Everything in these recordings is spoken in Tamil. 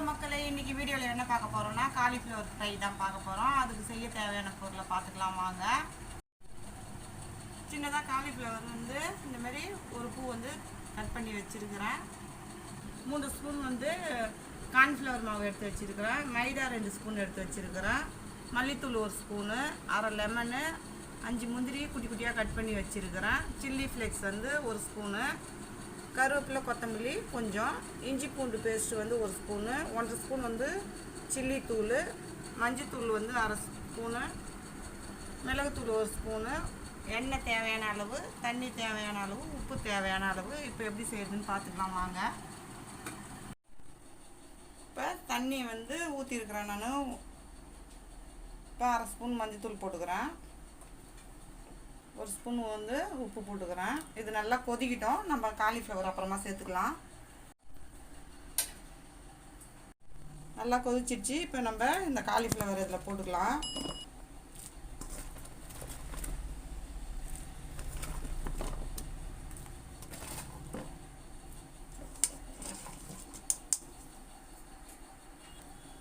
ஹலோ மக்களே, இன்னைக்கு வீடியோவில் என்ன பார்க்க போகிறோம்னா காலிஃப்ளவர் ஃப்ரை தான் பார்க்க போகிறோம். அதுக்கு செய்ய தேவையான பொருளை பார்த்துக்கலாம் வாங்க. சின்னதாக காலிஃப்ளவர் இந்த மாதிரி ஒரு பூ கட் பண்ணி வச்சுருக்கிறேன். 3 ஸ்பூன் கார்ன்ஃப்ளவர் மாவு எடுத்து வச்சுருக்கிறேன். மைதா 2 ஸ்பூன் எடுத்து வச்சுருக்கிறேன். மல்லித்தூள் 1 ஸ்பூனு, அரை லெமனு, 5 முந்திரி குட்டி குட்டியாக கட் பண்ணி வச்சுருக்கிறேன். சில்லி ஃப்ளேக்ஸ் 1 ஸ்பூனு, கருவேப்பிலை கொத்தமல்லி கொஞ்சம், இஞ்சி பூண்டு பேஸ்ட்டு 1 ஸ்பூனு, 1.5 ஸ்பூன் சில்லி தூள், மஞ்சத்தூள் அரை ஸ்பூனு, மிளகுத்தூள் 1 ஸ்பூனு, எண்ணெய் தேவையான அளவு, தண்ணி தேவையான அளவு, உப்பு தேவையான அளவு. இப்போ எப்படி செய்யறதுன்னு பார்த்துக்கலாம் வாங்க. இப்போ தண்ணி ஊற்றிருக்கிறேன் நான். இப்போ அரை ஸ்பூன் மஞ்சத்தூள் போட்டுக்கிறேன், 1 ஸ்பூன் உப்பு போட்டுக்கிறேன். இது நல்லா கொதிக்கிட்டோம். நம்ம காலிஃப்ளவர் அப்புறமா சேர்த்துக்கலாம். நல்லா கொதிச்சிடுச்சு. இப்போ நம்ம இந்த காலிஃப்ளவர் இதில் போட்டுக்கலாம்.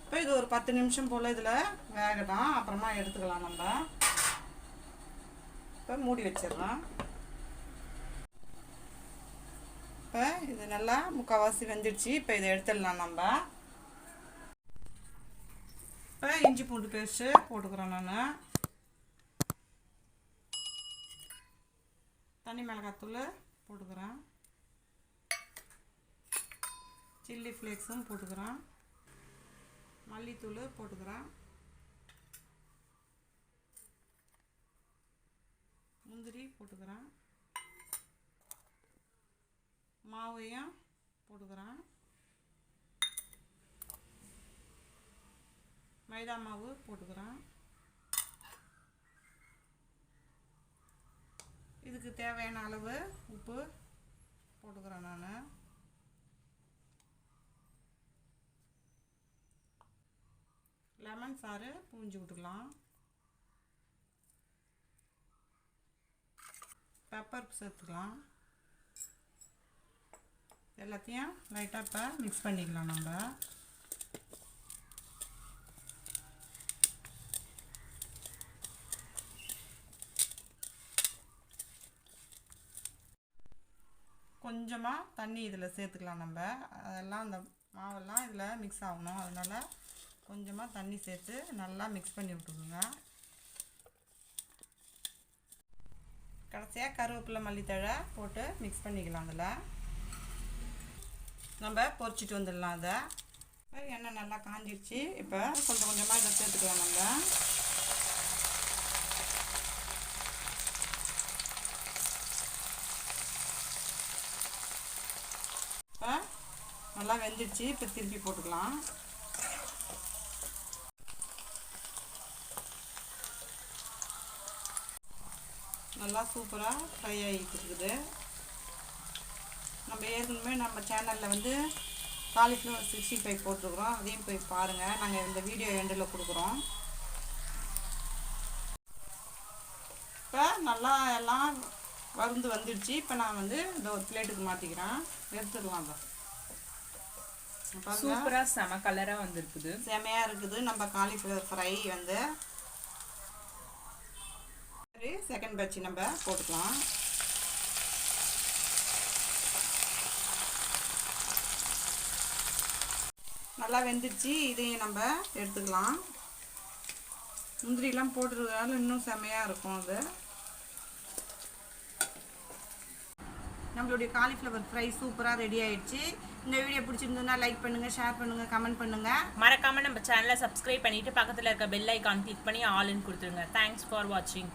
இப்போ இது ஒரு 10 நிமிஷம் போல் இதில் வேகட்டும். அப்புறமா எடுத்துக்கலாம். நம்ம இப்போ மூடி வச்சிடலாம். இப்போ இது நல்லா முக்கால்வாசி வெந்துடுச்சு. இப்போ இதை எடுத்துடலாம். நம்ம இப்போ இஞ்சி பூண்டு பேஸ்ட்டு போட்டுக்கிறேன். நான் தனி மிளகாத்தூள் போட்டுக்கிறேன். சில்லி ஃப்ளேக்ஸும் போட்டுக்கிறேன். மல்லித்தூள் போட்டுக்கிறேன். முந்திரி போட்டுக்கிறேன். மாவையும் போட்டுக்கிறேன். மைதா மாவு போட்டுக்கிறேன். இதுக்கு தேவையான அளவு உப்பு போட்டுக்கிறேன். நான் லெமன் சாறு பூஞ்சி விட்டுக்கலாம். பெப்பர் சேர்த்துக்கலாம். எல்லாத்தையும் லைட்டாக இப்போ மிக்ஸ் பண்ணிக்கலாம். நம்ம கொஞ்சமாக தண்ணி இதில் சேர்த்துக்கலாம். நம்ம அதெல்லாம் அந்த மாவெல்லாம் இதில் மிக்ஸ் ஆகணும். அதனால் கொஞ்சமாக தண்ணி சேர்த்து நல்லா மிக்ஸ் பண்ணி விட்டுருங்க. கடைசியாக கருவேப்பிலை மல்லித்தழை போட்டு மிக்ஸ் பண்ணிக்கலாம். அதில் நம்ம பொரிச்சிட்டு வந்துடலாம். அதை எண்ணெய் நல்லா காஞ்சிடுச்சு. இப்போ கொஞ்சம் கொஞ்சமாக இதை சேர்த்துக்கலாம். நம்ம இப்போ நல்லா வெந்துடுச்சு. இப்போ திருப்பி போட்டுக்கலாம். நல்லா சூப்பராக ஃப்ரை ஆகிட்டு இருக்குது. நம்ம ஏற்கனவே நம்ம சேனலில் காலிஃப்ளவர் 65 போட்டிருக்குறோம். அதையும் போய் பாருங்கள். நாங்கள் இந்த வீடியோ எண்டில் கொடுக்குறோம். இப்போ நல்லா எல்லாம் வறுந்து வந்துடுச்சு. இப்போ நான் இந்த ஒரு பிளேட்டுக்கு மாற்றிக்கிறேன். எடுத்துக்கலாம். சூப்பராக செம கலராக வந்துருக்குது. செமையாக இருக்குது நம்ம காலிஃப்ளவர் ஃப்ரை. செகண்ட் பேட்ச் நம்ம போட்டுக்கலாம். நல்லா வெந்துடுச்சு. இதையும் நம்ம எடுத்துக்கலாம். முந்திரிலாம் போட்டுறதுனால இன்னும் செமையாக இருக்கும். அது நம்மளுடைய காலிஃப்ளவர் ஃப்ரை சூப்பராக ரெடி ஆயிடுச்சு. இந்த வீடியோ பிடிச்சிருந்ததுன்னா லைக் பண்ணுங்கள், ஷேர் பண்ணுங்கள், கமெண்ட் பண்ணுங்கள். மறக்காமல் நம்ம சேனலை சப்ஸ்கிரைப் பண்ணிவிட்டு பக்கத்தில் இருக்க பெல் ஐக்கான் கிளிக் பண்ணி ஆல்னு கொடுத்துருங்க. தேங்க்ஸ் ஃபார் வாட்சிங்.